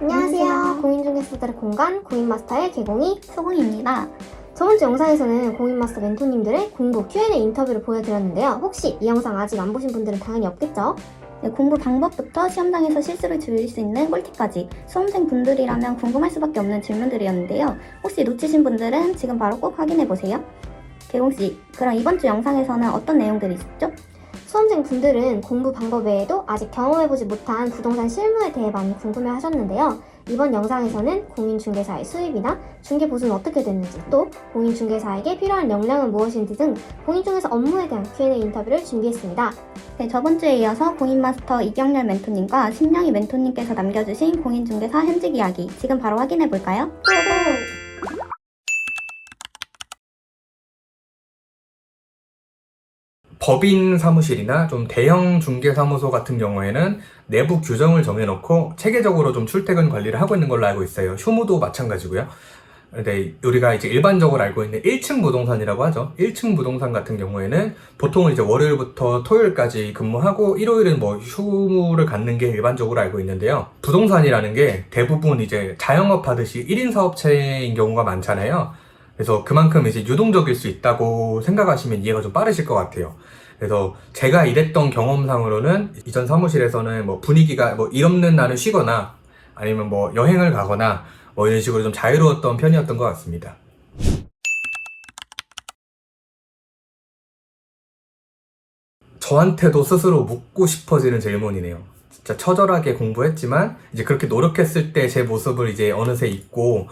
안녕하세요. 공인중개사들의 공간 공인마스터의 개공이 소공입니다. 저번주 영상에서는 공인마스터 멘토님들의 공부 Q&A 인터뷰를 보여드렸는데요. 혹시 이 영상 아직 안 보신 분들은 당연히 없겠죠? 네, 공부 방법부터 시험장에서 실수를 줄일 수 있는 꿀팁까지 수험생 분들이라면 궁금할 수밖에 없는 질문들이었는데요. 혹시 놓치신 분들은 지금 바로 꼭 확인해보세요. 개공씨, 그럼 이번 주 영상에서는 어떤 내용들이 있었죠? 수험생 분들은 공부 방법 외에도 아직 경험해보지 못한 부동산 실무에 대해 많이 궁금해하셨는데요. 이번 영상에서는 공인중개사의 수입이나 중개보수는 어떻게 됐는지, 또 공인중개사에게 필요한 역량은 무엇인지 등 공인중개사 업무에 대한 Q&A 인터뷰를 준비했습니다. 네, 저번 주에 이어서 공인마스터 이경렬 멘토님과 심영희 멘토님께서 남겨주신 공인중개사 현직 이야기 지금 바로 확인해볼까요? 법인 사무실이나 좀 대형 중개사무소 같은 경우에는 내부 규정을 정해놓고 체계적으로 좀 출퇴근 관리를 하고 있는 걸로 알고 있어요. 휴무도 마찬가지고요. 근데 우리가 이제 일반적으로 알고 있는 1층 부동산이라고 하죠. 1층 부동산 같은 경우에는 보통은 이제 월요일부터 토요일까지 근무하고 일요일은 뭐 휴무를 갖는 게 일반적으로 알고 있는데요. 부동산이라는 게 대부분 이제 자영업 하듯이 1인 사업체인 경우가 많잖아요. 그래서 그만큼 이제 유동적일 수 있다고 생각하시면 이해가 좀 빠르실 것 같아요. 그래서 제가 일했던 경험상으로는 이전 사무실에서는 뭐 분위기가 뭐 일 없는 날은 쉬거나 아니면 뭐 여행을 가거나 뭐 이런 식으로 좀 자유로웠던 편이었던 것 같습니다. 저한테도 스스로 묻고 싶어지는 질문이네요. 진짜 처절하게 공부했지만 이제 그렇게 노력했을 때 제 모습을 이제 어느새 잊고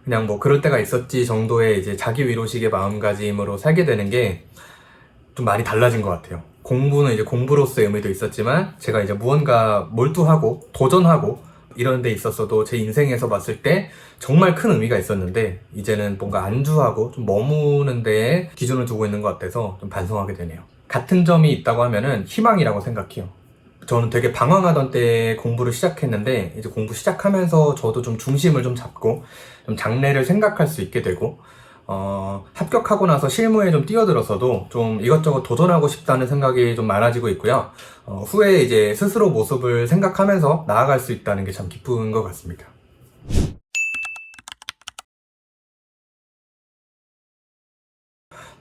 그냥 뭐 그럴 때가 있었지 정도의 이제 자기 위로식의 마음가짐으로 살게 되는 게 좀 많이 달라진 것 같아요. 공부는 이제 공부로서의 의미도 있었지만 제가 이제 무언가 몰두하고 도전하고 이런 데 있었어도 제 인생에서 봤을 때 정말 큰 의미가 있었는데 이제는 뭔가 안주하고 좀 머무는 데에 기준을 두고 있는 것 같아서 좀 반성하게 되네요. 같은 점이 있다고 하면은 희망이라고 생각해요. 저는 되게 방황하던 때에 공부를 시작했는데 이제 공부 시작하면서 저도 좀 중심을 좀 잡고 좀 장래를 생각할 수 있게 되고 합격하고 나서 실무에 좀 뛰어들어서도 좀 이것저것 도전하고 싶다는 생각이 좀 많아지고 있고요. 후에 이제 스스로 모습을 생각하면서 나아갈 수 있다는 게 참 기쁜 것 같습니다.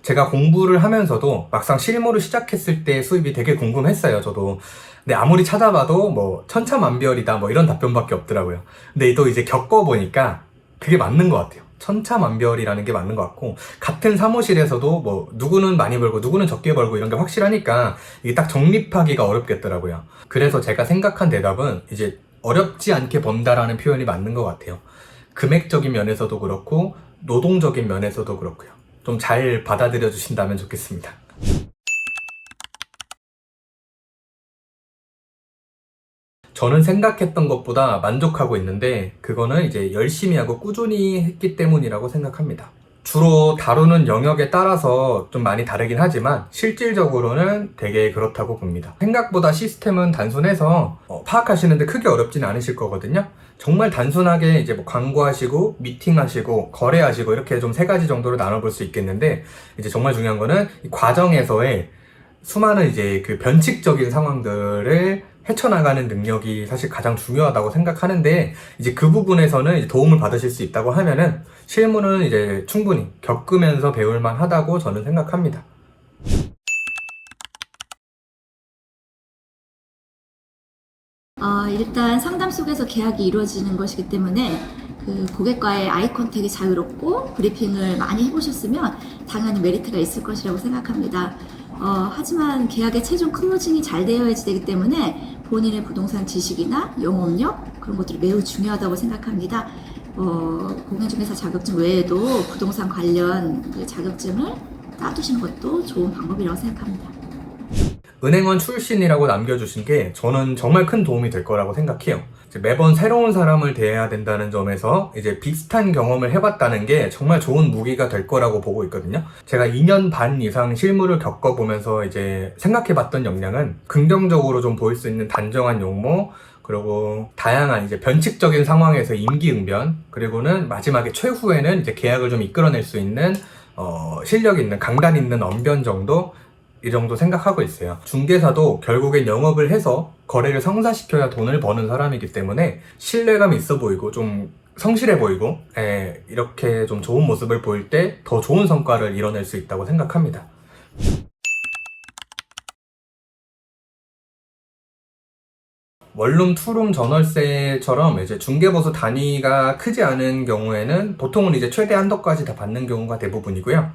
제가 공부를 하면서도 막상 실무를 시작했을 때 수입이 되게 궁금했어요, 저도. 근데 아무리 찾아봐도 뭐 천차만별이다 뭐 이런 답변밖에 없더라고요. 근데 또 이제 겪어보니까 그게 맞는 것 같아요. 천차만별이라는 게 맞는 것 같고, 같은 사무실에서도 뭐 누구는 많이 벌고 누구는 적게 벌고 이런 게 확실하니까 이게 딱 정립하기가 어렵겠더라고요. 그래서 제가 생각한 대답은 이제 어렵지 않게 번다라는 표현이 맞는 것 같아요. 금액적인 면에서도 그렇고 노동적인 면에서도 그렇고요. 좀 잘 받아들여 주신다면 좋겠습니다. 저는 생각했던 것보다 만족하고 있는데 그거는 이제 열심히 하고 꾸준히 했기 때문이라고 생각합니다. 주로 다루는 영역에 따라서 좀 많이 다르긴 하지만 실질적으로는 되게 그렇다고 봅니다. 생각보다 시스템은 단순해서 파악하시는데 크게 어렵지는 않으실 거거든요. 정말 단순하게 이제 뭐 광고하시고 미팅하시고 거래하시고 이렇게 좀 3가지 정도로 나눠볼 수 있겠는데, 이제 정말 중요한 거는 이 과정에서의 수많은 이제 그 변칙적인 상황들을 헤쳐나가는 능력이 사실 가장 중요하다고 생각하는데, 이제 그 부분에서는 이제 도움을 받으실 수 있다고 하면은 실무는 이제 충분히 겪으면서 배울만 하다고 저는 생각합니다. 일단 상담 속에서 계약이 이루어지는 것이기 때문에 그 고객과의 아이 컨택이 자유롭고 브리핑을 많이 해보셨으면 당연히 메리트가 있을 것이라고 생각합니다. 하지만 계약의 최종 클로징이 잘 되어야지 되기 때문에 본인의 부동산 지식이나 영업력 그런 것들이 매우 중요하다고 생각합니다. 공인중개사 자격증 외에도 부동산 관련 그 자격증을 따두시는 것도 좋은 방법이라고 생각합니다. 은행원 출신이라고 남겨주신 게 저는 정말 큰 도움이 될 거라고 생각해요. 매번 새로운 사람을 대해야 된다는 점에서 이제 비슷한 경험을 해봤다는 게 정말 좋은 무기가 될 거라고 보고 있거든요. 제가 2년 반 이상 실무를 겪어보면서 이제 생각해봤던 역량은 긍정적으로 좀 보일 수 있는 단정한 용모, 그리고 다양한 이제 변칙적인 상황에서 임기응변, 그리고는 마지막에 최후에는 이제 계약을 좀 이끌어낼 수 있는 실력 있는 강단 있는 언변 정도, 이 정도 생각하고 있어요. 중개사도 결국엔 영업을 해서 거래를 성사시켜야 돈을 버는 사람이기 때문에 신뢰감이 있어 보이고 좀 성실해 보이고 이렇게 좀 좋은 모습을 보일 때 더 좋은 성과를 이뤄낼 수 있다고 생각합니다. 원룸, 투룸, 전월세처럼 이제 중개보수 단위가 크지 않은 경우에는 보통은 이제 최대 한도까지 다 받는 경우가 대부분이고요.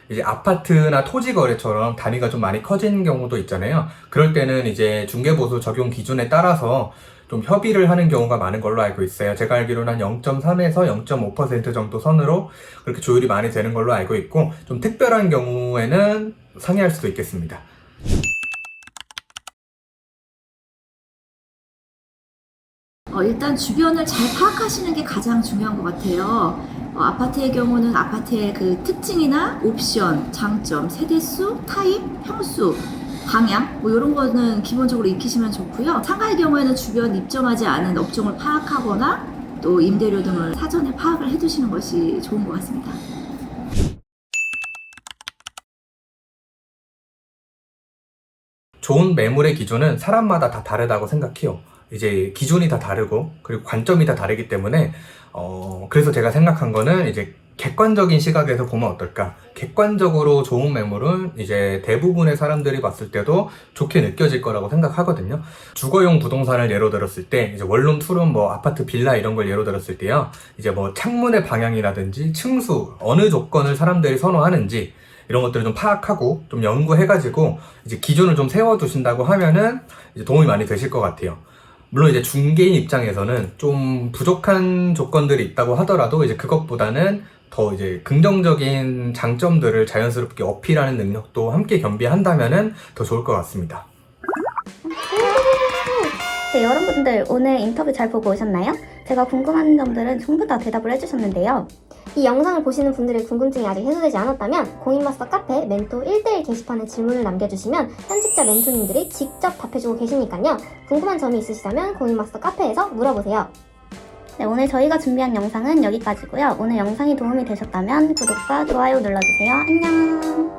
이제 아파트나 토지 거래처럼 단위가 좀 많이 커진 경우도 있잖아요. 그럴 때는 이제 중개보수 적용 기준에 따라서 좀 협의를 하는 경우가 많은 걸로 알고 있어요. 제가 알기로는 한 0.3에서 0.5% 정도 선으로 그렇게 조율이 많이 되는 걸로 알고 있고, 좀 특별한 경우에는 상회할 수도 있겠습니다. 일단 주변을 잘 파악하시는 게 가장 중요한 것 같아요. 아파트의 경우는 아파트의 그 특징이나 옵션, 장점, 세대수, 타입, 평수, 방향 이런 거는 기본적으로 익히시면 좋고요. 상가의 경우에는 주변 입점하지 않은 업종을 파악하거나 또 임대료 등을 사전에 파악을 해두시는 것이 좋은 것 같습니다. 좋은 매물의 기준은 사람마다 다 다르다고 생각해요. 이제 기준이 다 다르고 그리고 관점이 다 다르기 때문에 그래서 제가 생각한 거는 이제 객관적인 시각에서 보면 어떨까? 객관적으로 좋은 매물은 이제 대부분의 사람들이 봤을 때도 좋게 느껴질 거라고 생각하거든요. 주거용 부동산을 예로 들었을 때 이제 원룸, 투룸, 뭐 아파트, 빌라 이런 걸 예로 들었을 때요. 이제 뭐 창문의 방향이라든지 층수, 어느 조건을 사람들이 선호하는지 이런 것들을 좀 파악하고 좀 연구해가지고 이제 기준을 좀 세워두신다고 하면은 이제 도움이 많이 되실 것 같아요. 물론 이제 중개인 입장에서는 좀 부족한 조건들이 있다고 하더라도 이제 그것보다는 더 이제 긍정적인 장점들을 자연스럽게 어필하는 능력도 함께 겸비한다면은 더 좋을 것 같습니다. 네, 여러분들 오늘 인터뷰 잘 보고 오셨나요? 제가 궁금한 점들은 전부 다 대답을 해주셨는데요. 이 영상을 보시는 분들의 궁금증이 아직 해소되지 않았다면 공인마스터 카페 멘토 1대1 게시판에 질문을 남겨주시면 현직자 멘토님들이 직접 답해주고 계시니까요. 궁금한 점이 있으시다면 공인마스터 카페에서 물어보세요. 네, 오늘 저희가 준비한 영상은 여기까지고요. 오늘 영상이 도움이 되셨다면 구독과 좋아요 눌러주세요. 안녕!